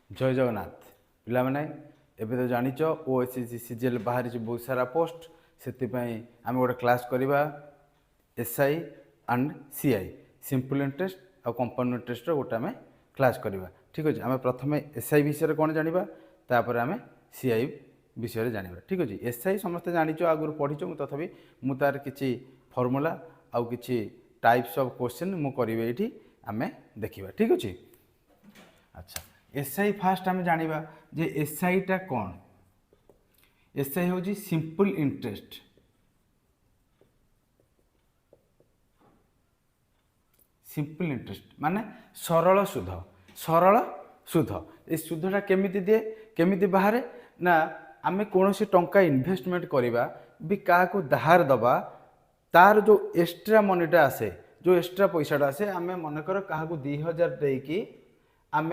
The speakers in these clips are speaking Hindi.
जय जगन्नाथ पिला माने एबे तो जानिच ओएसएससी सीजीएल बाहरी बहुत सारा पोस्ट से आम गोटे क्लास करवा SI and CI simple interest और कंपाउंड इंटरेस्ट गोटे आम क्लास करवा ठीक अच्छे आम प्रथम एसआई विषय कौन जाना तापर आम सीआई विषय जाना ठीक अच्छे एसआई समस्त जानिच आगुरी पढ़ीच तथापि मुझार किसी फर्मूला आउ कि टाइप्स ऑफ क्वेश्चन मु करी ये आम देखा ठीक अच्छे। अच्छा एसआई फास्ट आम जाना जे एसआई टा कौन एसआई हूँ सिंपल इंटरेस्ट सिंपल इंटरेस्ट माने सरल सुध ए सुधटा केमी दिए केमी बाहर ना आम कौन टंका इन्वेस्टमेंट करवा भी क्या धार दबा तार जो एक्स्ट्रा मनीटा आसे जो एक्स्ट्रा पैसाटा आसे आम मनकर क्या 2000 देकी आम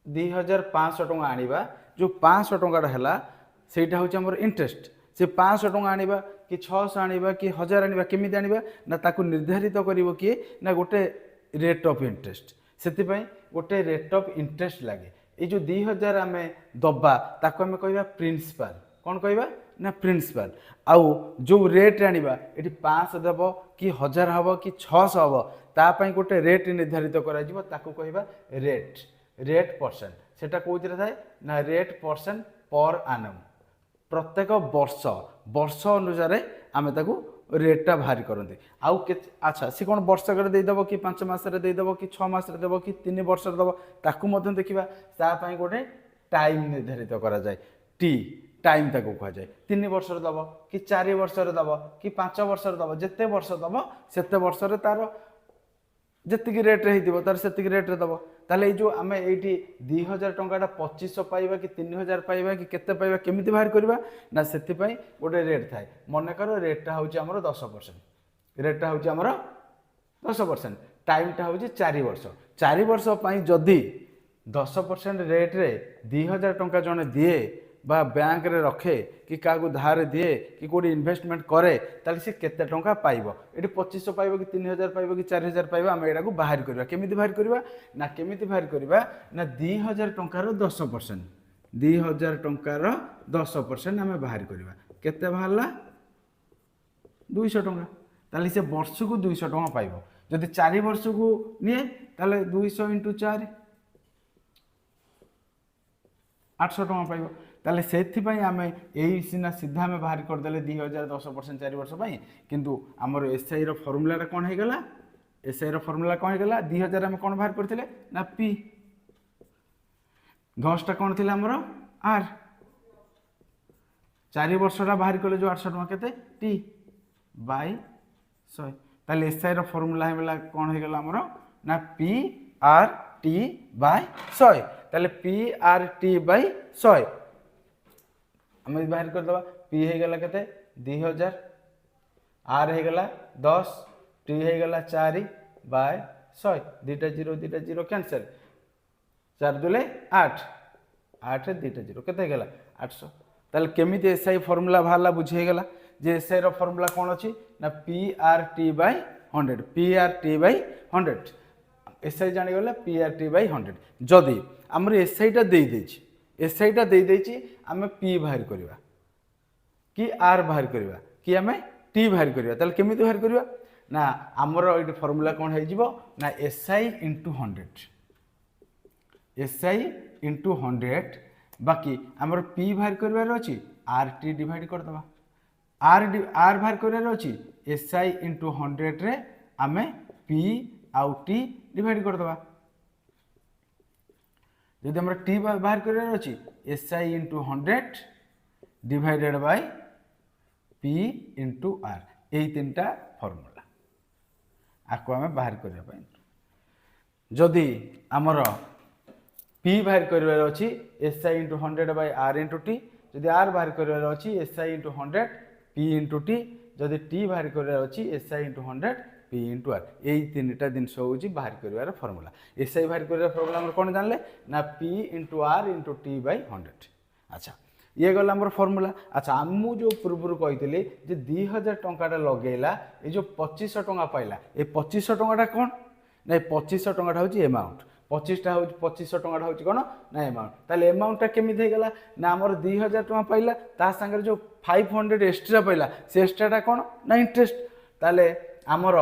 2500 टंका आनिबा जो 500 टंका है सेटा हूँ आम इंटरेस्ट से 500 टंका आनिबा कि 600 आनिबा कि 1000 आनिबा केमिति आनिबा ना ताकू निर्धारित करिवो किए ना गोटे रेट ऑफ इंटरेस्ट से गोटे रेट ऑफ इंटरेस्ट लगे ये जो 2000 आम दबा ताकू आम कहवा प्रिंसिपल कौन कहवा ना प्रिंसिपल आउ जो रेट आनिबा ये 500 देव कि 1000 हम कि 600 हम तापाई गोटे रेट निर्धारित करा ताकू कहवा रेट रेट परसेंट सेटा कौन थाए ना रेट परसेंट पर आनम प्रत्येक वर्ष वर्ष अनुसार आम ताकू रेटा बाहरी करते आउ के अच्छा सी कौन वर्षक देदेव कि 5 मासरे देदेव कि 6 मासरे देव कि 3 वर्ष देव ताकू देखा तापाई गोटे टाइम निर्धारित करा जाए टी टाइम ताकू कह जाए 3 वर्ष दब कि 4 वर्ष दब कि 5 वर्ष दब जिते वर्ष दब सेते वर्ष तार जी रेट्रे हो तार से रेट्रे दब ताले जो आम ये 2000 टंका 2500 पाइबा कि 3000 पाइबा कि केते पाइबा केमिति बाहर करवा ना से गोटे रेट थाए मनकर रेटा हूँ आमर 10% रेटा हूँ आमर 10% टाइमटा हूँ 4 वर्ष 4 वर्ष जदि 10% रेट्रे 2000 टंका जड़े दिए बा बैंक रे रखे कि क्या धार दिए कि कौटी इन्वेस्टमेंट करे ताले सी केते टंका पाइबो ये 2500 पाइबो कि 3000 पाइबो कि 4000 पाइबो आम एटा को बाहर करवा केमिति बाहर करवा ना केमिति बाहर करवा ना 2000 टंकार 10% 2000 टंकार 10% आम बाहर करवा केते बाहरला 200 टंका ताले से वर्ष को 200 टंका पाइबो जदि 4 वर्ष को निए ताले 200 × 4 800 टंका पाइबो ताले से आम यही सीना सीधा आम बाहर करदे 2000 10% 4 वर्ष किंतु आमर एसआई फर्मूला कौन हो गला एसआई फर्मूला कौन हो गला 2000 आम कौन बाहर करते ना पी 10टा कौन थी आमर आर 4 वर्षटा बाहर कले जो 800 टंका केते टी बाय 100 ताले एसआई फर्मूला कौन हो गला आमर ना पी आर टी बाय 100 ताले पी आर टी बाय 100 आम बाहर करदे पी हो गला केते 2000 आर हो गला 10 टी हो गला 4 बाय 100 2टा 0 कैंसल 4 दूले 8 8 2टा 0 केते गला 800 ताले केमिति एसआई फॉर्मूला बाहरला बुझेगला जे एसआई रो फॉर्मूला कौन अछि ना P R T by 100 P R T by 100 SI जानी गला पी आर टी बाय 100 जदि हमर एसआई टा दे देछि एसआईटा दे देछि आमे पी बाहर करवा कि आर बाहर करवा कि आमे टी बाहर करवा ताले केमिति बाहर करवा ना हमर एटी फॉर्मूला कोन हे जिवो ना एसआई × 100 एसआई × 100 बाकी हमर पी बाहर करवार अछि आर टी डिवाइड कर दबा आर बाहर करवार अछि एसआई × 100 रे आमे पी आउ टी डिवाइड कर दबा जदि हम टी बाहर करार अच्छी SI × 100 divided by P × R यही 3टा फॉर्मूला आपको आम बाहर करने जदि आमर पी बाहर करार अच्छी एसआई × 100 बाय आर × टी जदि आर बाहर करार अच्छी एसआई × 100 पी × टी जदि टी बाहर करार अच्छी एसआई × 100 पी × आर यही 3टा जिनस हूँ बाहर कर फर्मूला एसआई बाहर कर फर्मूला कौन जानले ना पी × आर × टी बाय 100 अच्छा ये गला आम फर्मूला अच्छा आम जो पूर्व कही 2000 टंका लगेला ये जो 2500 टंका पाइला ये 2500 टंका कौन ना 2500 टंका हूँ एमाउंट 25टा हूँ 2500 टଙ୍କା हूँ कौन ना एमाउंट ताले एमाउंटटा केमिति गला ना आमर 2000 टଙ୍କା पाइला ता संगे जो 500 एक्स्ट्रा पाइला से एक्स्ट्राटा कौन ना इंटरेस्ट ताले आमर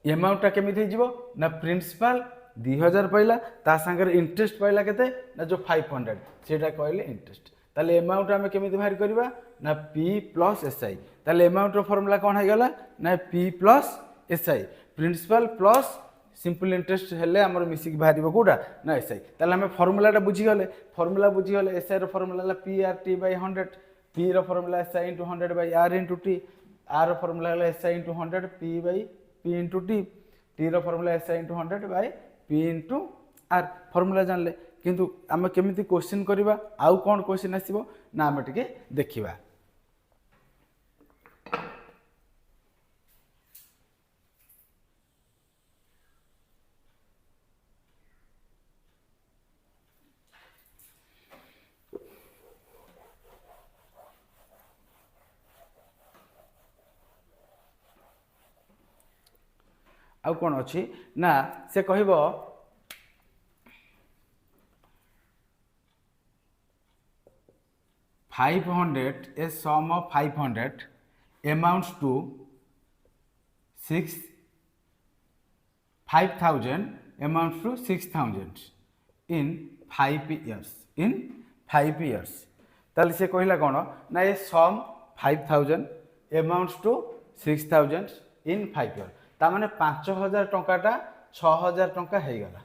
एमाउंटटा केमिति हो ना प्रिंसिपल 2000 पाइला ता संगे इंटरेस्ट पाइला केते ना जो 500 सेटा कहले इंटरेस्ट ताले एमाउंट आमे केमिति बाहर करबा ना P प्लस SI ताले एमाउंट रो फार्मूला कोन है गला ना P प्लस SI principal plus simple interest हेले हमर मिसिक बाहरिबो कोडा ना SI ताले हमें फार्मूलाटा बुझी गले SI रो फार्मूला ला PRT by 100 P रो formula SI into 100 by R into T R रो फार्मूला ला SI into 100 P by P into T T रो formula SI into 100 by P into R formula जानले किंतु आम केमिति क्वेश्चन करबा आउ कोन क्वेश्चन आसीबो ना आम टिके देखिबा आउ कोन अछि ना से कहबो 500 a sum of 500 amounts to 5000 amounts to 6000 in 5 years ताले से कहला कोन ना ए सम 5000 amounts to 6000 in 5 years ता माने 5000 टंकाटा 6000 टंका हे गला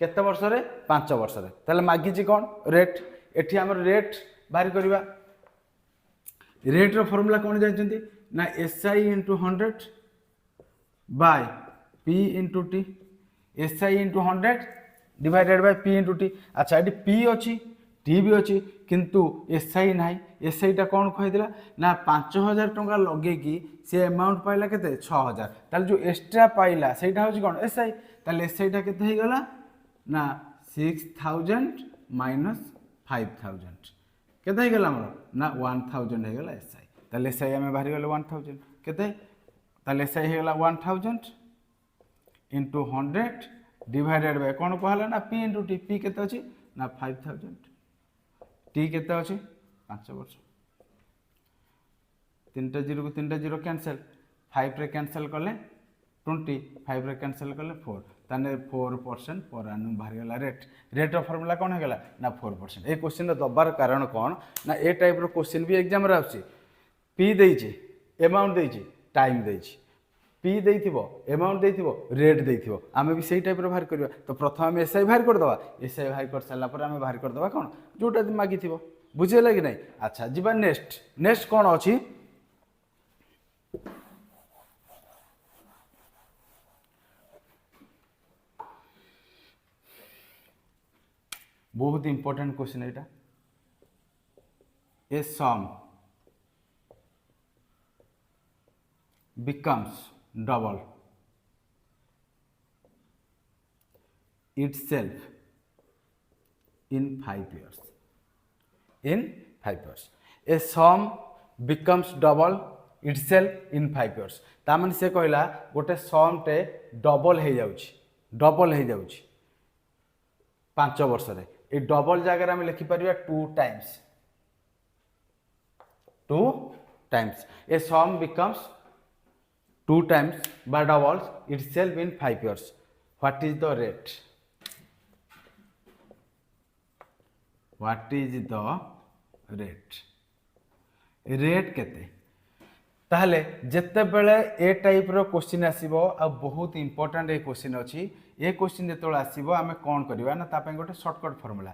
केते वर्ष रे 5 वर्ष रे ताले मागी जी कोन रेट एठी हमर रेट बाहर करबा रेट रो फार्मूला कोन जानचंती ना SI into 100 by P into T SI into 100 divided by P into T अच्छा एठी P अछि T भी अछि किंतु SI नाही SI टा कोन कहि दिला ना 5000 टंका लगे की से अमाउंट पाइला केते 6000 ताले जो एक्स्ट्रा पाइला सेटा होछि कोन SI ताले SI टा केते हे गला ना 6000 minus 5000 केते हे गला हमर ना 1000 हे गला SI ताले SI हमें बाहर गले 1000 केते ताले SI हे गला 1000 into 100 divided by कोन कहला ना P into T P केते अछि ना 5000 T केते अछि 5 वर्ष 3टा 0 को 3टा 0 कैंसिल 5 रे कैंसिल करले 20 5 रे कैंसिल करले 4 ताने 4% पर annum बाहर गला रेट ऑफ फार्मूला कोन हे गला ना 4% ए क्वेश्चन रे दबार कारण कोन ना ए टाइप रो क्वेश्चन भी एग्जाम रे आछि P देइछि अमाउंट देइछि टाइम देइछि P देइथिबो अमाउंट देइथिबो रेट देइथिबो आमे भी सेही टाइप रो बाहर करबा तो प्रथम हम SI बाहर कर दवा SI बाहर कर साला पर आमे बाहर कर दवा कोन जोटा मागी थिबो बुझेला कि नहीं अच्छा जीवा नेक्स्ट कोन अछि बहुत इंपोर्टेंट क्वेश्चन है एटा ए सम becomes double itself in 5 years a sum becomes double itself in 5 years ता माने से कहला गोटे सम टे डबल हे जाउची 5 वर्ष रे ए डबल जगह हम लिखि परिबा 2 times a sum becomes 2 times by doubles itself in 5 years what is the rate rate केते ताहले जेते बेले ए टाइप रो क्वेश्चन आसीबो आ बहुत इंपोर्टेंट ए क्वेश्चन अछि ए क्वेश्चन जेतोळ आसीबो आमे कोन करबा ना ता पे गोटे शॉर्टकट फार्मूला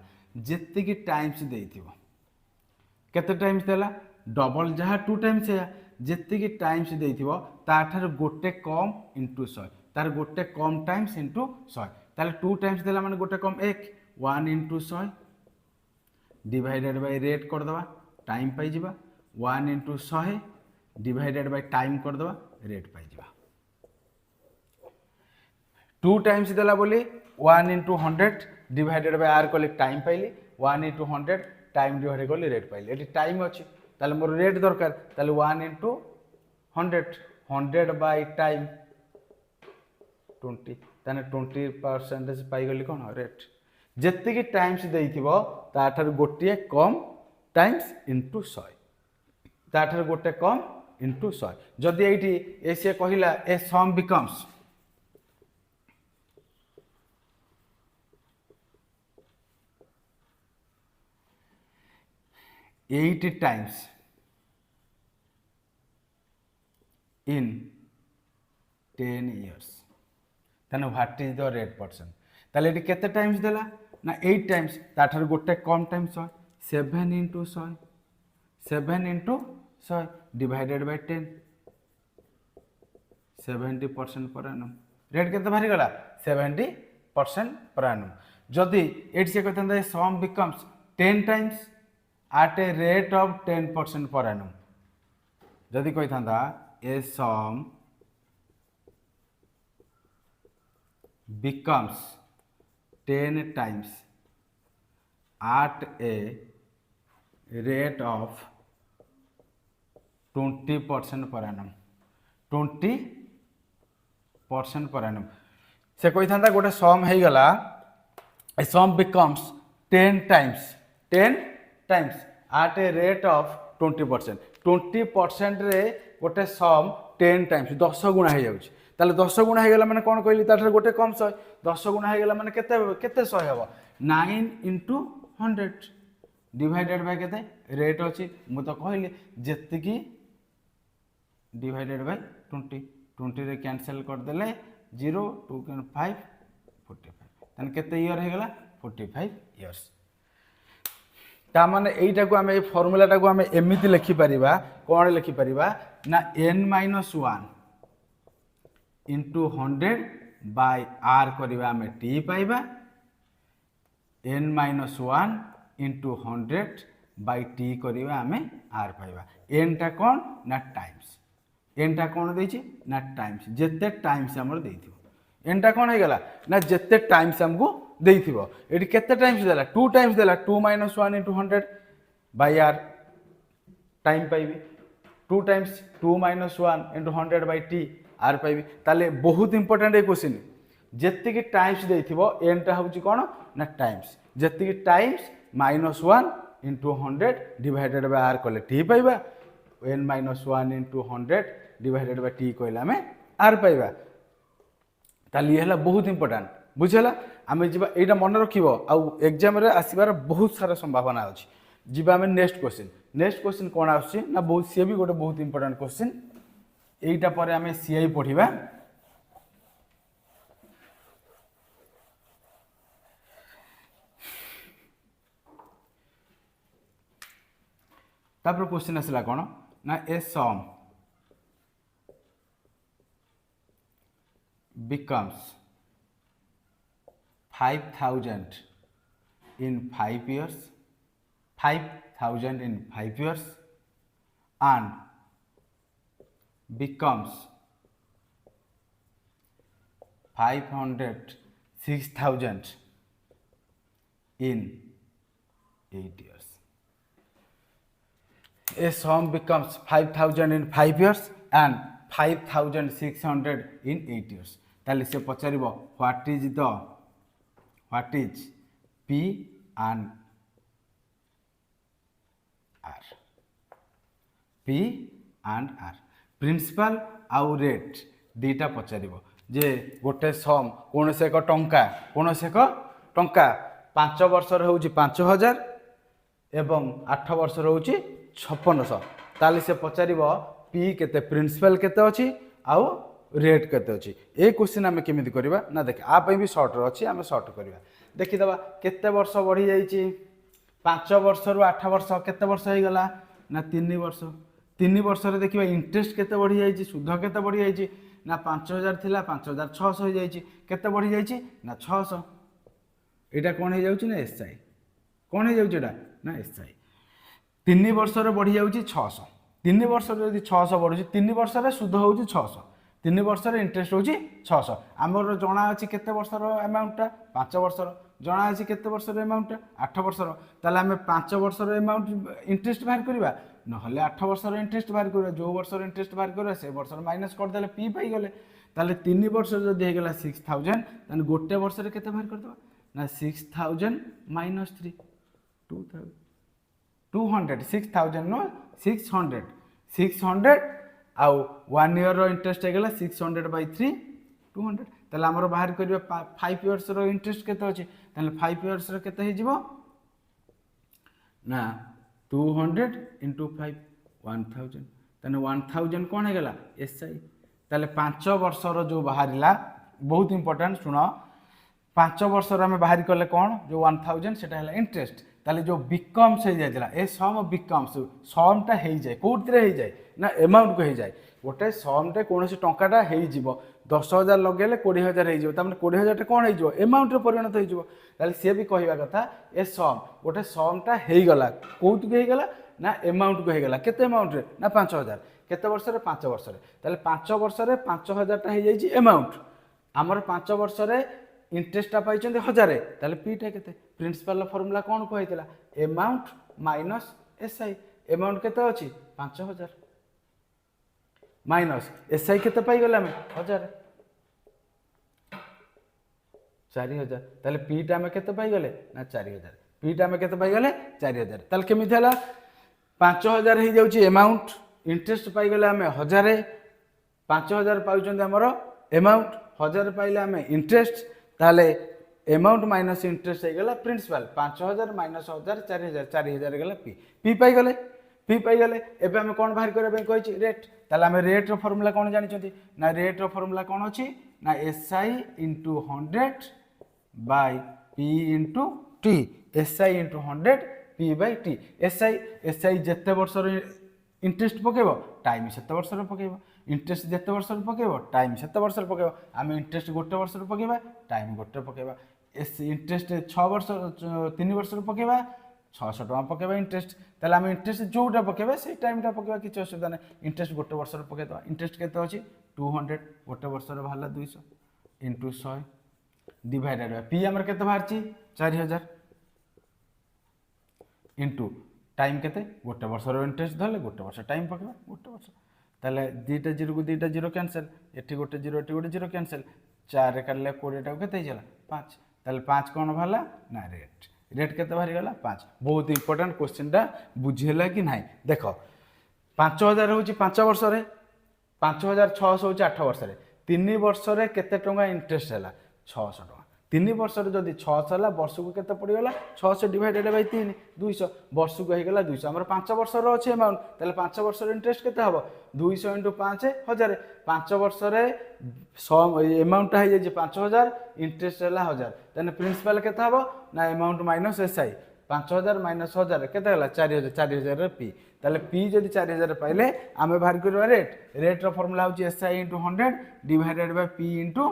जेते की टाइम्स देइथिबो केते टाइम्स देला डबल जहा 2 टाइम्स है जेते की टाइम्स देइथिबो ताठार गोटे कम इनटू 100 तार गोटे कम टाइम्स इनटू 100 ताले 2 टाइम्स देला माने गोटे कम 1 into 100 डिवाइडेड बाय रेट कर दवा टाइम पाई जिबा 1 into 100 डिवाइडेड बाय टाइम कर दवा रेट पाई जिबा 2 टाइम्स देला बोली 1 into 100 डिवाइडेड बाय r कोले टाइम पाइली 1 into 100 टाइम डिवाइड कोले रेट पाइली एटी टाइम अछि ताले मोर रेट दरकार ताले 1 into 100 100 by time 20 ताने 20% पाइगली कौन रेट जेतिकी टाइम्स देइथिबो ताठार गोटे कम टाइम्स इंटू 100 ताठार गोटे कम इंटू 100 जदि एठी ए से कहिला ए sum becomes 80 times in 10 years then what is the rate percent ताले एटी केते टाइम्स देला ना 8 टाइम्स ताठार गोटे कम times 7 into 100 7 into 100 divided by 10 70% per annum rate केते बाहरी गला 70% per annum जदि एटी से कहता सम becomes 10 times at a rate of 10% per annum जदि कोई था a sum becomes 10 times at a rate of 20% per annum 20% per annum से कोई था गोटे सम हो गला a sum becomes 10 times at a rate of 20% 20% रे गोटे सम 10 टाइम्स 10 गुणा हो जाउछि ताले 10 गुणा हो गला माने कोन कहली ताठार गोटे कम 100 10 गुणा हो गला माने केते केते 100 हेबो 9 into 100 डिवाइडेड बाय केते रेट अछि मु तो कहली जेतिकी डिवाइडेड बाय 20 20 रे कैंसिल कर देले 0 2 5 45 तन केते ईयर हो गला 45 इयर्स ता माने एइटा को आमे फार्मूला टा को आमे एमिति लिखि परिबा कोन लिखि परिबा ना n-1 into 100 by r करिबा आमे t पाइबा n-1 into 100 by t करिबा आमे r पाइबा n टा कोन ना टाइम्स n टा कोन देछि ना टाइम्स जेते टाइम्स हमर देइथिबो n टा कोन हे गला ना जेते टाइम्स हमको देइथिबो एटी केते टाइम्स देला 2 टाइम्स देला 2 - 1 into 100 by r टाइम पाइबी 2 times 2 - 1 into 100 by t r पाइबी ताले बहुत इंपोर्टेंट ए क्वेश्चन जेति की टाइम्स देइथिबो n टा होची कोन ना टाइम्स जेति की times -1 into 100 divided by r कले t पाइबा n - 1 into 100 divided by t कहला में r पाइबा ताली हला बहुत इंपोर्टेंट बुझला आमे जिबा एटा मन रखिबो आ एग्जाम रे आसीबार बहुत सारा संभावना अछि जिबा आमे नेक्स्ट क्वेश्चन कोन आछि ना बहुत से भी गोटे बहुत इंपोर्टेंट क्वेश्चन एटा परे आमे सीआई पढिबा तापर क्वेश्चन आसला कोन ना ए सम becomes 5,000 in 5 years 5,000 in 5 years and becomes 506,000 in 8 years a sum becomes 5,000 in 5 years and 5,600 in 8 years ताले से पचारिबो what is p and r principal आउ रेट दीटा पचारिबो जे गोटे सम कोन से एक टंका 5 वर्ष रे होउची 5,000 एवं 8 वर्ष रे होउची 5600 ताले से पचारिबो p केते प्रिंसिपल केते अछि आउ रेट केते अछि ए क्वेश्चन हमें केमिति करबा ना देख आ पई भी शॉर्ट रो अछि हमें शॉर्ट करबा देखि दबा केते वर्ष बढ़ी जाईची 5 वर्ष रु 8 वर्ष केते वर्ष हे गला ना 3 वर्ष 3 वर्ष रे देखिबा इंटरेस्ट केते बढ़ी जाईची सुध केते बढ़ी जाईची ना 5,000 थिला 5,600 हो जाईची केते बढ़ी जाईची ना 600 एटा कोन हे जाउची ना एसआई कोन हे जाउची एटा ना एसआई 3 वर्ष रे बढ़ी जाउची 600 3 वर्ष रे यदि 600 बढ़ुची 3 वर्ष रे सुध होउची 600 3 वर्ष रे इंटरेस्ट होउची 600 हमर जणा अछि केते वर्ष रो अमाउंट टा 5 वर्ष रो जणा अछि केते वर्ष रो अमाउंट टा 8 वर्ष रो ताले हमें 5 वर्ष रो अमाउंट इंटरेस्ट बाहर करबा न हले 8 वर्ष रो इंटरेस्ट बाहर करबा जो वर्ष रो इंटरेस्ट बाहर करबा से वर्ष रो माइनस कर देले पी पाई गले ताले 3 वर्ष जदि हेगला 6000 ताने गोटे वर्ष रे केते बाहर कर दबा ना 6000 माइनस 3 2000 200 6000 नो 600 600 आउ 1 ईयर रो इंटरेस्ट हेगला 600 बाय 3 200 ताले हमर बाहर करबा 5 इयर्स रो इंटरेस्ट केते अछि ताले 5 इयर्स रो केते हे जिवो ना 200 इंटू 5 1000 ताने 1000 कौन है गला एसआई ताले 5 वर्ष रो जो बाहरिला बहुत इंपोर्टेंट सुनो 5 वर्ष रो हमें बाहर करले कौन जो 1000 सेटा हला इंटरेस्ट ताले जो बिकम्स हो जायला ए सम बिकम्स सम टा हे जाय कोथरे हे जाय ना अमाउंट को हे जाय गोटे सम टे कोनोसी टंकाटा हे जिवो 10000 लगेले 20000 हे जिवो तामे 20000 टे कोन हे जिवो अमाउंट रे परिणत हे जिवो ताले से भी कहबा कथा ए सम गोटे सम टा हे गला कोथ के हे गला ना अमाउंट को हे गला केते अमाउंट रे ना 5000 केते वर्ष रे 5 वर्ष रे ताले 5 वर्ष रे 5000 टा हे जाई छि अमाउंट हमर 5 वर्ष रे इंटरेस्ट टा पाई चंदे 1000 ताले पी टा केते प्रिंसिपल फार्मूला कोन को हेतला अमाउंट माइनस एसआई अमाउंट केते अछि 5000 माइनस एसआई केते पाई गला में 1000 4000 ताले पी टा में केते पाई गले ना 4000 पी टा में केते पाई गले 4000 ताले केमि थला 5000 हे जाउची अमाउंट इंटरेस्ट पाई गले हमें 1000 5000 पाउ चंदे हमर अमाउंट 1000 पाइले हमें इंटरेस्ट ताले अमाउंट माइनस इंटरेस्ट हे गला प्रिंसिपल 5000 माइनस 1000 4000 4000 गला पी पी पाई गले एबे हम कोन बाहर करबे कहै छी रेट ताले हम रेट रो फार्मूला कोन जानि छथि ना रेट रो फार्मूला कोन अछि ना SI into 100 by P into T SI into 100 P by T SI जेते वर्ष रो इंटरेस्ट पकेबो टाइम सेते वर्ष रो पकेबो इंटरेस्ट जेते वर्ष रो पकेबो टाइम सेते वर्ष रो पकेबो हम इंटरेस्ट गोटे वर्ष रो पकेबा टाइम गोटे पकेबा एस इंटरेस्ट 6 वर्ष 3 वर्ष रो पकेबा 600 टका पकेबा इंटरेस्ट ताले हम इंटरेस्ट जोटा पकेबा से टाइम टा पकेबा किछ असुविधा नै इंटरेस्ट गोटे वर्ष रो पकेबा इंटरेस्ट केते अछि 200 गोटे वर्ष रो भाला 200 इनटू 100 डिवाइडेड बाय पी हमर केते बाहर छी 4000 इनटू टाइम केते गोटे वर्ष रो इंटरेस्ट धले गोटे वर्ष टाइम पकेबा गोटे वर्ष ताले दीटा जीरो को दीटा जीरो कैंसिल एठी गोटे जीरो कैंसिल 4 रे काटले 20 टा केते हिजला 5 ताले 5 कोन भाला ना रेट केते बाहरी गला 5 बहुत इंपोर्टेंट क्वेश्चन टा बुझेला कि नाही देखो 5000 होची 5 वर्ष रे 5600 होची 8 वर्ष रे 3 वर्ष रे केते टंका इंटरेस्ट हैला 600 टका 3 वर्ष रे जदी 600 हला वर्ष को केते पड़ी गला 600 डिवाइडेड बाय 3 200 वर्ष को हे गला 200 हमर 5 वर्ष रो अछि अमाउंट ताले 5 वर्ष रे इंटरेस्ट केते हबो 200 * 5 1000 5 वर्ष रे सम अमाउंट हे जे 5000 इंटरेस्ट हला 1000 तने प्रिंसिपल केते हबो ना अमाउंट माइनस एसआई 5000 माइनस 1000 केते हला 4000 रे पी ताले पी जदी 4000 पाइले आमे बाहर करबा रेट रो फार्मूला होची SI * 100 divided by P *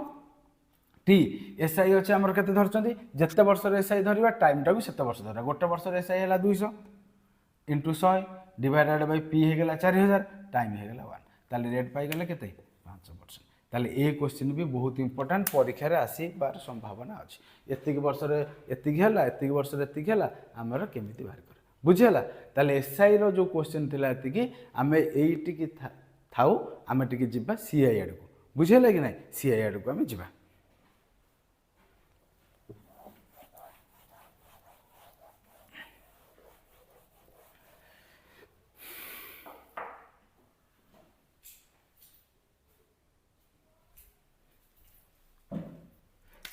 T SI अछि हमर केते धरचंदी जत्ते वर्ष रे एसआई धरिबा टाइम टा भी सेते वर्ष धरा गोटे वर्ष रे एसआई हला 200 * 100 डिवाइडेड बाय पी हे गेला 4000 टाइम हे गेला 1 ताले रेट पाई गेले केते 5% ताले ए क्वेश्चन भी बहुत इंपोर्टेंट परीक्षा रे आसी बार संभावना अछि एतिक वर्ष रे एतिक हला एतिक वर्ष रे एतिक हला हमर केमिति बाहर कर बुझियला ताले एसआई रो जो क्वेश्चन थिला एतिकी हमें एइटी की थाउ हमें टिके जिबा सीआई आडको बुझियला कि नै सीआई आडको हमें जिबा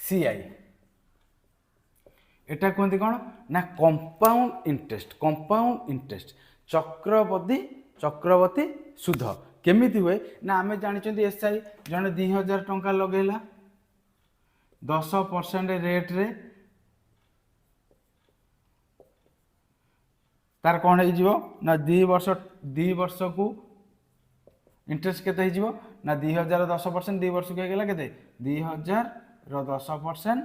सीआई एटा कहते कौन ना कंपाउंड इंटरेस्ट चक्रवर्ती सुध केमिति हुए ना आमे जानिछंती एसआई जने 2000 टंका लगेला 10% रेट रे तार कौन है जीवो ना 2 वर्ष को इंटरेस्ट केते है जीवो ना 2000 10% 2 वर्ष को गेला केते 2000 रो 10%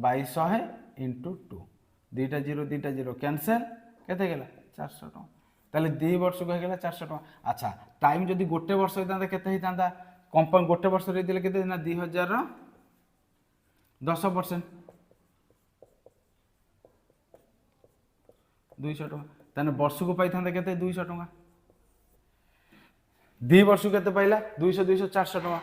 बाई 100 इंटू 2 दीटा जीरो कैंसिल केते गेला 400 टका ताले 2 वर्ष को गेला 400 टका अच्छा टाइम जदी गोटे वर्ष होइतांदा केते हितांदा कंपनी गोटे वर्ष रे दिले केते ना 2000 रो 10% 200 टका ताने वर्ष को पाइथांदा केते 200 टका दुई वर्ष के पाइला 200 200 400 टका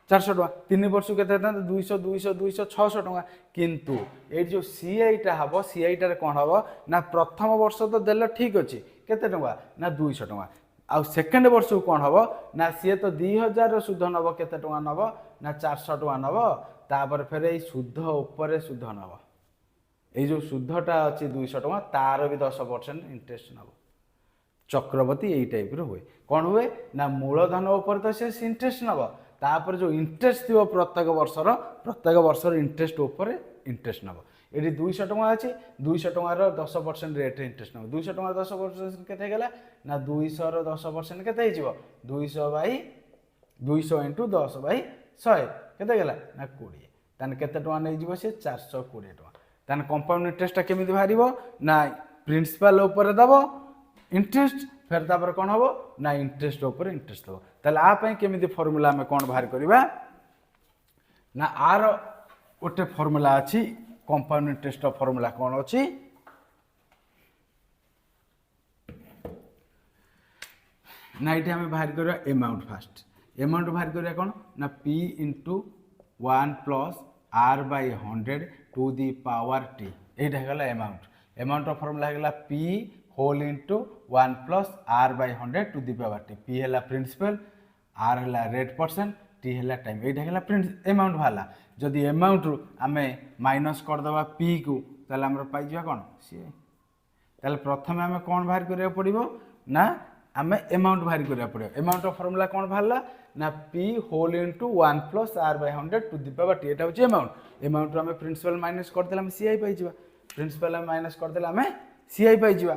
400 टका 3 वर्ष के 200 200 200 600 टका किंतु ये जो सीआईटा हम सीआईटा कौन हम ना प्रथम वर्ष तो देल ठीक अच्छे केते टका ना 200 टका आउ सेकेंड वर्ष को कौन हम ना सी तो 2000 सुध नब केते टका नब ना 400 टका नब तापर फेर ये सुध उपरे सुध नब ये जो सुधटा अच्छी 200 टका तार भी 10% इंटरेस्ट नब चक्रवर्ती यही टाइप हुए कौन हुए ना मूलधन उपर तो से इंटरेस्ट नब तापर जो इंटरेस्ट थी प्रत्येक वर्षर इंटरेस्ट उपर इंटरेस्ट नब ये 200 टका अच्छी 200 टकार 10% रेट इंटरेस्ट नब 200 टकार 10% के ना 200 10% के 200 बाई 200 इंटू 10 बाई 100 के ना 20 तान केते टका नहीं सी 420 टका तान कंपाउंड इंटरेस्ट केमी बाहर ना प्रिंसिपल उपर दब इंटरेस्ट फिर तापर कौन हम ना इंटरेस्ट उपर इंटरेस्ट दब ताले आपाई केमी फर्मूला आम कौन बाहर करवा ना आर गोटे फर्मूला अच्छी कंपाउंड इंटरेस्ट फर्मूला कौन अच्छी ना ये आम बाहर करवा अमाउंट फास्ट अमाउंट बाहर करवा कौन ना P into 1 plus R by 100 to the power T यहीटा है अमाउंट अमाउंट फर्मूला है P whole into 1 plus R by 100 to the power T P है प्रिंसिपल आर है रेट परसेंट टी है टाइम यहीटा है अमाउंट बाहर जदि अमाउंट रु आम माइनस करदे पी को ताले आमर पाइजा कौन सी ताले प्रथम आम कौन बाहर करा पड़ो ना आम अमाउंट बाहर करा पड़ो अमाउंट फर्मूला कौन बाहर ना P whole into 1 plus R by 100 to the power T यहाँ हूँ अमाउंट आम प्रिंसिपल माइनस करदे आम सीआई पाइबा प्रिंसिपल माइनस करदे आम सीआई पाइबा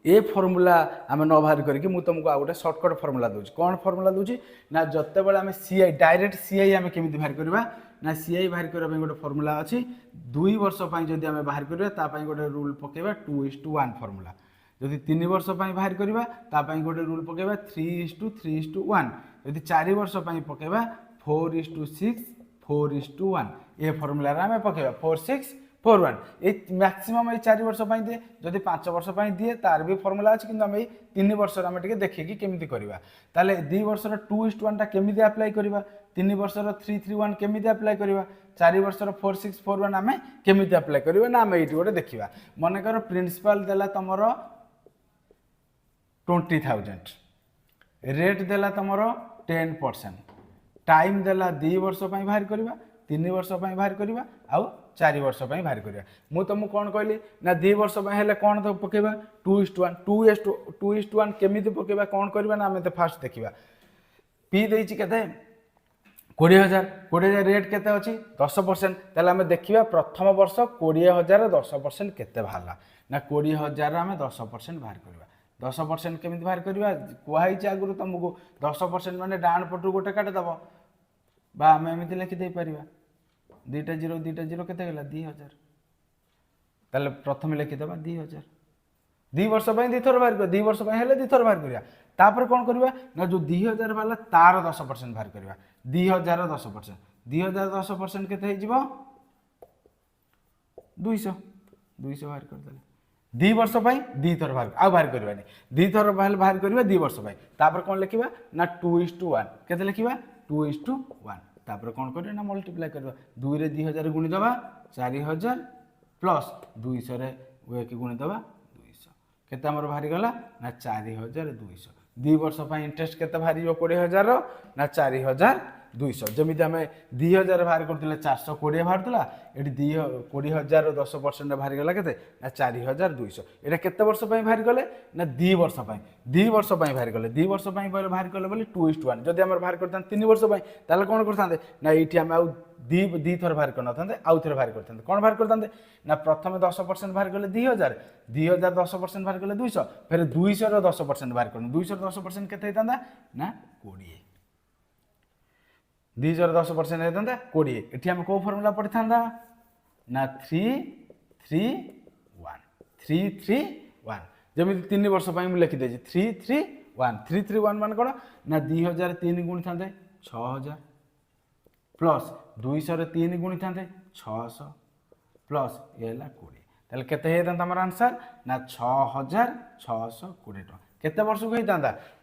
ए फर्मूला आम न बाहर करके मुझे तुमको आ गए सर्टकट फर्मूला दूसरी कौन फर्मूला दूसरी ना जिते बड़े आम सीआई डायरेक्ट सीआई आम केमी बाहर करवा ना सीआई बाहर करने गोटे फर्मूला अच्छी 2 वर्ष जदि आम बाहर करवा गोटे रूल पकेबा 2:1 फर्मूला जदि 3 वर्ष बाहर करवा गोटे रूल पकेबा 3:3:1 जदि 4 वर्ष पकेबा 4:6 4:1 ये फर्मूला आम पकेबा 4:6:4:1 ये मैक्सिमम ये 4 वर्ष दिए जदि 5 वर्ष दिए तार भी फर्मूला अच्छी कि आम 3 वर्ष आम देखिए केमी करवा ताले 2 वर्षर 2:1 केमी अप्लाई करवा 3 वर्षर 3:3:1 केमी अप्लाई करवा 4 वर्षर 4:6:4:1 आम केमी अप्लाई करवा ना आम ये गोटे देखा मनकर प्रिंसिपल देला तुमर 20,000 रेट देला तुमर 10% टाइम देला 2 वर्ष बाहर करवा 3 वर्ष बाहर करवा आउ 4 वर्ष बाहर करवा मुझे तुमको कौन कहली ना 2 वर्ष हेल्ले कौन तो पकेबा 2:1 2:1 केमी पकेबा कौन करवा ना आम तो फास्ट देखा पी देती के 20,000 20,000 रेट के अच्छी 10% ताले आम देखा प्रथम वर्ष 20,000 10% के बाहर ना 20,000 आम 10% बाहर करवा 10% केमी बाहर करवा कहुई आगुरी तुमको 10% मैंने डाण पटू गोटे काटिदेव बा आम एमती लिखिदे पार 2टा 0 2टा 0 के 2,000 ताले प्रथम लिखिदेवा 2,000 2 वर्ष 2 थर बाहर कर 2 वर्ष हेल्ले 2 थर बाहर करवा तापर कौन करवा ना जो 2,000 वाला तार 10% बाहर करवा 2,000 10% 2,000 10% के 200 बाहर करदे 2 वर्ष 2 थर बाहर आ बाहर करवा 2 थर बाहर करवा 2 वर्ष तापर कौन लिखा ना 2:1 के लिखा 2:1 तापर कौन कर ना मल्टीप्लाई करवा 2 रे 2,000 गुणीदे 4,000 प्लस 200 रे वे गुणीदे 200 केते हमर बाहरी गला ना 4,200 2 वर्ष इंटरेस्ट केते बाहरी 20,000 ना 4,200 जमी आम 2,000 बाहर करते 420 बाहर था ये 20,000 10% बाहरी गला के ना 4,200 यहाँ केते वर्ष बाहर गले ना 2 वर्ष 2 वर्ष बाहर गले 2 वर्ष बाहर गले बोली 2:1 जदि आम बाहर करते 3 वर्ष ताले कौन करते ना ये आम आउ 2 थर बाहर करते आउ थे बाहर करते कौन बाहर करते ना प्रथम 10% बाहर गले 2,000 2,000 10% बाहर गले 200 फिर 200 10% बाहर कर 200 10% के ना 20 200 10% होता 20 ये आम कौ फर्मूला पढ़ी था ना 3:3:1 3:3:1 जमी 3 वर्ष मुझे लिखिदे 3:3:1 3:3:1 मान कौन ना 2,000 3 गुणी था 6,000 प्लस 200 3 गुणी था 600 प्लस ये 20 ताले केते होता आंसर ना 6,620 टका केते वर्ष को होता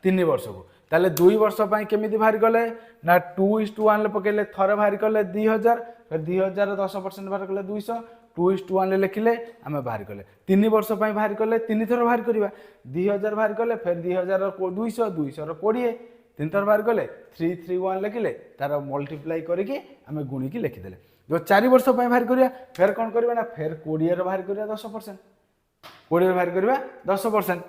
3 वर्ष को ताले 2 वर्ष केमिति बाहर कले ना 2:1 पकेले थरे बाहर कले 2000 फिर 2000 10% बाहर कले 200 2:1 लिखिले आम बाहर कले 3 वर्ष बाहर कले 3 थर बाहर करवा 2000 बाहर कले फिर 2000 200 200 20 3 थर बाहर कले 331 लिखिले तार मल्टीप्लाई करके आम गुणिकी लिखिदेले जो 4 वर्ष बाहर करवा फिर कौन करवा ना फिर 20 बाहर करवा 10% 20 बाहर करवा 10%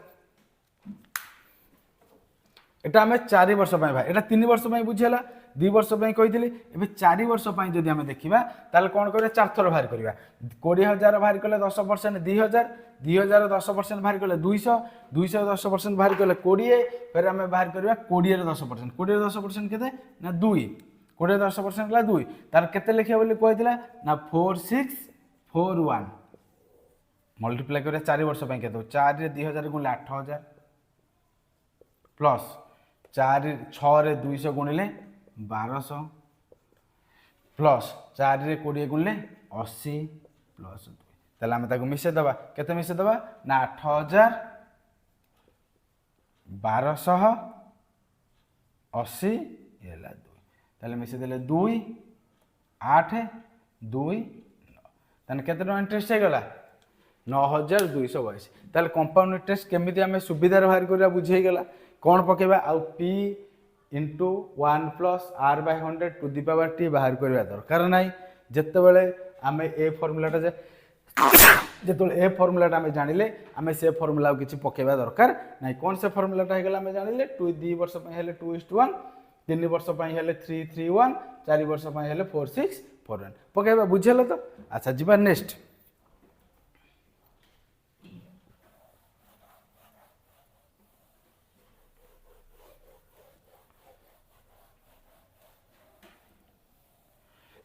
एटा आम 4 वर्ष भाई एटा 3 वर्ष बुझीला 2 वर्ष कही ए 4 वर्ष जदि आम देखा ताल कौन कर 4 थर बाहर करवा 20,000 बाहर कले 10% 2000 2000 10% बाहर कले 200 200 10% बाहर कले 20 फिर आम बाहर करवा 20 10% 20 10% के ना 2 20 10% है 2 तार के लिखा बोली कहला ना 4641 मल्टीप्लाई कर 4 वर्ष के 4 2000 गुणिले 8000 प्लस 4 6 200 गुणिले 1200 प्लस 4 20 गुणिले 80 प्लस 2 ताले आम ताको मिसे दबा केते मिसे दबा ना 8000 1200 80 एला 2 ताले मिसे देले 2 8 2 9 ताने केते टका इंटरेस्ट हे गला 9222 ताले कंपाउंड इंटरेस्ट केमिति आमे सुविधार बाहर करिया बुझेई गला कौन पकेबा आउ p into 1 plus r by 100 to the power t बाहर करवा दरकार ना जिते बड़े आम ए फर्मुलाटा जो ए फर्मुलाटा आम जानिले आम से फर्मुला किसी पकेबा दरकार ना कौन से फर्मुलाटा होगा आम जानिले 2 वर्ष 2:1 3 वर्ष 331 4 वर्ष 4641 पकेबा बुझेल तो अच्छा जी नेक्स्ट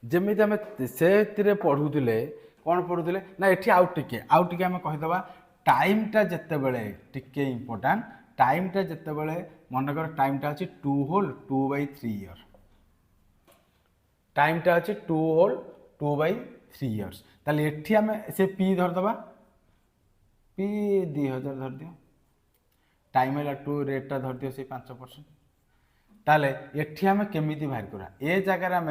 जमी आम से पढ़ुले कौन पढ़ुले ना ये आउ टे आम कहीदे टाइमटा जिते बड़े टिके इम्पोर्टाट टाइमटा जिते बड़े मनकर टाइमटा अच्छी 2 होल 2/3 इयर टाइमटा अच्छी 2 होल 2/3 इयर्स ताले एठी आम से पी धरदबा पी 2000 धर दियो टाइम है 2 रेटा धर दियो से 5% ताले एठी आम केमिति बाहर करा ए जगह आम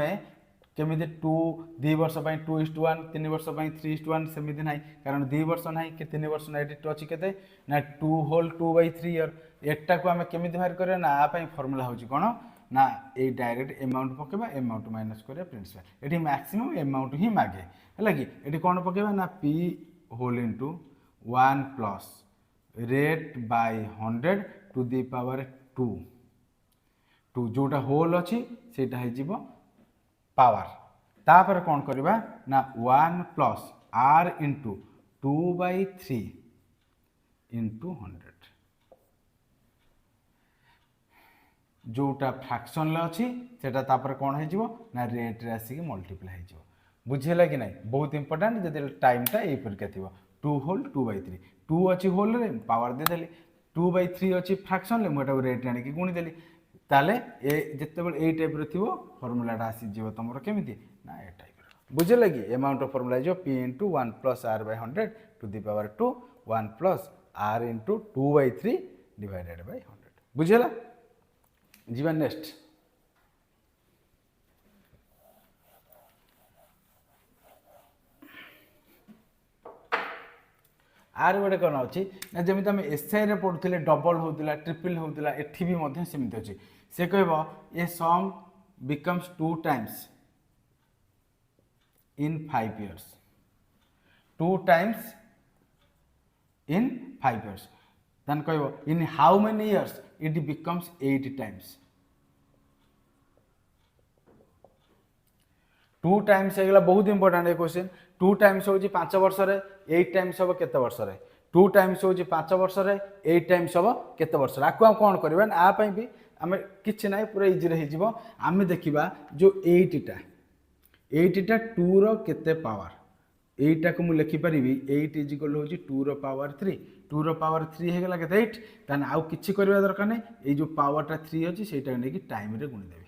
केमी 2 वर्ष 2:1 3 वर्ष 3:1 सेमती ना कारण 2 वर्ष ना कि 3 वर्ष ना ये अच्छी के ना 2 होल 2/3 इयर एटा को आम केमी बाहर करें ना आप फर्मुला हूँ कौन ना ये डायरेक्ट एमाउंट पकेबा एमाउंट माइनस करें प्रिंसिपल ये मैक्सिमम एमाउंट ही मागे है कि ये कौन पकेबा ना p whole into 1 plus rate by 100 to the power 2 जोटा होल अच्छी से पावर तापर कौन करवा ना 1 प्लस r इंटू 2/3 इंटू 100 जोटा फ्रैक्शन अच्छी सेटा तापर कौन हो ना रेट रे आसिक मल्टीप्लाई हो बुझेगा कि ना बहुत इंपोर्टेंट जब टाइमटा यहीपरिका थी 2 होल 2/3 2 अच्छी होल रे पावर देदेली 2/3 अच्छी फ्रैक्शन मुझे रेट आनिक गुणीदेली ताले ए जिते बड़े ए टाइप रो थिवो फॉर्मूलाटा आसी जीव तुमरो केमिति ना ए टाइप रो बुझे लगी अमाउंट ऑफ फॉर्मूला जो p into 1 plus r by 100 to the power 2 1 plus r into 2/3 divided by 100 बुझेला जीवा नेक्स्ट आर गोटे कौन अच्छी ना जमी आम एसआई रे पढ़ुले डबल होता ट्रिपल होता एठी भी सेमती अच्छी से कह a sum becomes 2 times in 5 years 2 times in 5 years then कह in how many years it becomes 8 times 2 times होगा बहुत इंपोर्टेंट क्वेश्चन 2 टाइम्स हूँ 5 वर्ष 8 टाइम्स हम केते वर्ष 2 टाइम्स हूँ 5 वर्ष 8 टाइम्स हम केते वर्ष आपको कौन करवा आप भी आम कि ना पूरा इजी हो आम देखा जो 8टा 2 रो केते पावर 8टा को मुझे लिखिपारि 8 इज इक्वल हूँ 2 रो पावर 3 2 रो पावर 3 होगा के 8 तान आउ किछि करबा दरकार नहीं ये जो पावरटा 3 अच्छी से नहीं टाइम रे गुणीदेवी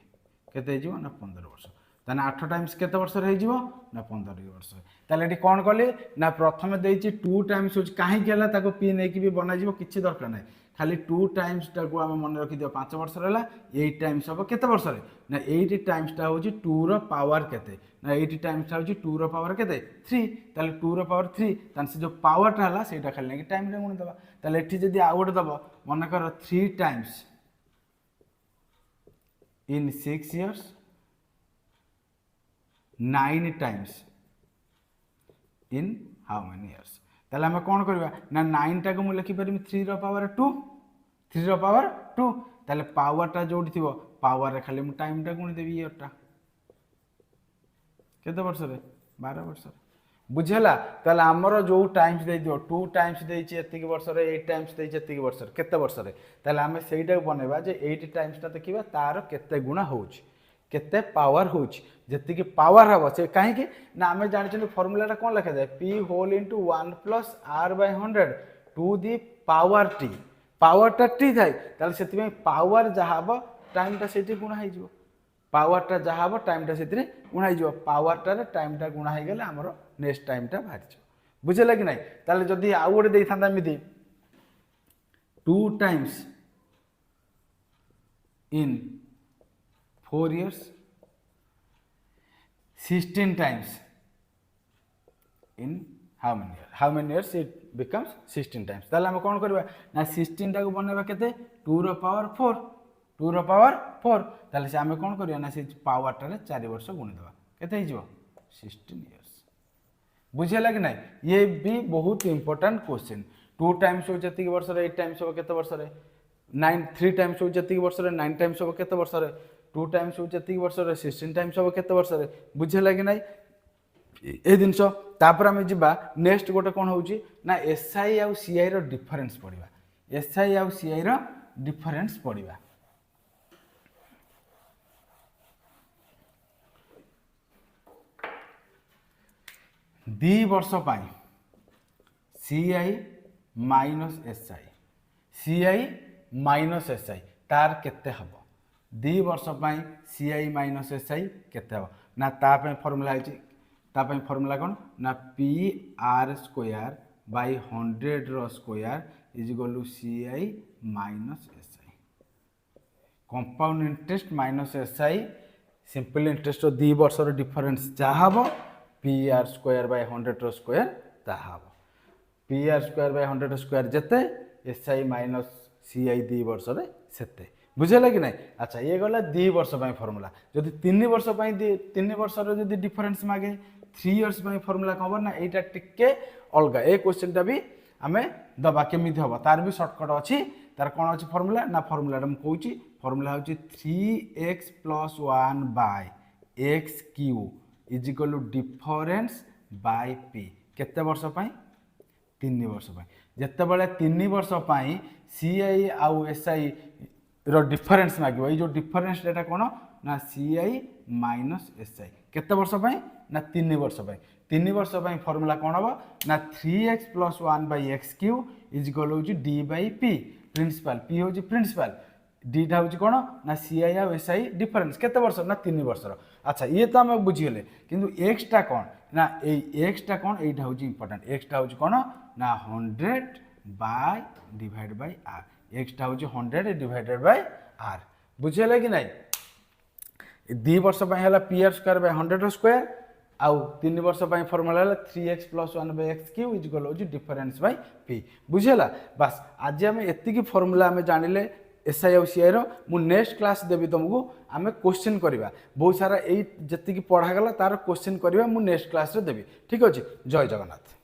केते ना 15 वर्ष ताने 8 टाइम्स केते वर्ष हो ना 15 वर्ष ताले ये कौन कले ना प्रथम देती 2 टाइम्स हो कहीं पी नहीं भी बनाई किसी दरकार ना खाली 2 टाइम्स टाको आम मन रखी दियो 5 वर्ष है 8 टाइम्स हम केते वर्ष ना 8 टाइम्सटा हूँ 2 रो पावर केते ना 8 टाइम्सटा हूँ 2 रो पावर केते 3 ताले 2 रो पावर 3 तान से जो पावरटा है सेटा खाली नहीं टाइम रे गुणी दबा ताले एठी जदी आउ गोटे दबो मन कर 3 times in 6 years 9 times in how many years ताले आम कौन करवा ना 9 टाक मुझे लिखिपारि 3 रो पावर 2 3 रो पावर 2 ताले पावरटा जोड़ी थी पावर रे खाली टाइमटा गुणी देवी इयरटा केते वर्ष रे 12 वर्ष बुझेला ताले आमर जो टाइम्स दे दियो 2 टाइम्स देछि एतिक वर्ष रे 8 टाइम्स देछि एतिक वर्ष रे केते वर्ष रे ताले आमे सेइटा बनेबा जे 8 टाइम्सटा देखिबा तार केते गुणा होउछि केते पावर होउछि जेतिक पावर हबो से काहे कि ना आमे जानि छन फार्मूलाटा कोन लिखा जाय p whole into 1 plus r by 100 to the power t पावरटा t थाय ताले सेति में पावर जहा हबो टाइमटा सेति गुणा हे जिवो पावरटा जहा हबो टाइमटा सेति गुणा हे जिवो पावरटा रे टाइमटा गुणा हे गेले हमरो नेक्स्ट टाइमटा बाहर छ बुझेला कि नाही ताले जदी आ गोटे देई थांदा मिदी 2 times in 4 years 16 times in how many years it becomes 16 times ताले हम कौन करबा ना 16 टा को बनेबा केते 2 रो पावर 4 2 रो पावर 4 ताले से हम कौन करबा ना से पावर टा रे 4 वर्ष गुणी देबा केते हिजो 16 years बुझेला कि नहीं ये भी बहुत इंपोर्टेंट क्वेश्चन 2 टाइम्स हो जति वर्ष रे 8 टाइम्स हो केते वर्ष रे 3 टाइम्स हो जति वर्ष रे 9 टाइम्स हो केते वर्ष रे 2 टाइम्स हो जति वर्ष रे 16 टाइम्स हो केते वर्ष रे बुझेला कि नहीं ए जिनस तापर आम जा नेक्स्ट गोटे कौन हो ना एसआई आउ सीआई रो डिफरेंस पढ़ा एसआई आउ सीआई रो डिफरेंस पढ़ा 2 वर्ष CI minus SI CI minus SI तार केते हबो 2 वर्ष सीआई माइनस एसआई केते हबो ना तापे फॉर्मूला है तापे फॉर्मूला कौन ना पी आर स्क्वायर बाय 100 रो square is equal to CI minus SI compound interest minus SI simple interest रो 2 वर्ष रो डिफरेंस जा हबो पी आर स्क्वायर बाय 100 रो स्क्वायर ता हबो पी आर स्क्वायर बाय 100 रो स्क्वायर जते एसआई माइनस सीआई 2 वर्ष रे सेते बुझेला कि नहीं अच्छा ये गला 2 वर्ष फॉर्मूला जदि 3 वर्ष 3 वर्ष रो जदि डिफरेंस मागे 3 इयर्स फॉर्मूला कबर ना एटा टिके अलगा ए क्वेश्चन टा भी आमे दबा केमिति हबो तार भी शॉर्टकट अछि तार कोन अछि फॉर्मूला ना फॉर्मूला हम कहूची फॉर्मूला होची 3x + 1 by x Q is equal to difference by p केते वर्ष 3 वर्ष जेते बेले 3 वर्ष सीआई आउ एसआई रो डिफरेंस मागिबो ये जो डिफरेंस डेटा कोन ना सीआई माइनस एसआई केते वर्ष ना 3 वर्ष 3 वर्ष फॉर्मूला कौन हम ना 3x + 1 by x Q is equal हो D by P principal P हूँ प्रिंसिपल डीटा हूँ कौन ना सीआई आ एसआई डिफरेंस केते वर्ष ना 3 वर्ष अच्छा ये तो आम बुझीगले किंतु एक्सटा कौन ना एक्सटा कौन यहाँ हूँ इंपोर्टेंट एक्सटा हूँ कौन ना 100 बाय डिवाइड बाय आर एक्सटा हूँ 100 डिवाइडेड बाय आर बुझीगले कि नहीं 2 वर्ष है P R square by 100 square आउ 3 वर्ष फॉर्मूला है 3x + 1 by x Q is equal हो डिफरेंस बाय पी बुझेला बस आज आम एतिकी फॉर्मूला आम जानिले एसआई और सीआई रो मु नेक्स्ट क्लास देवी तुमको आम क्वेश्चन करवा बहुत सारा यही जी पढ़ागला तार क्वेश्चन करवा मु नेक्स्ट क्लास रे देवी ठीक अच्छे जय जगन्नाथ।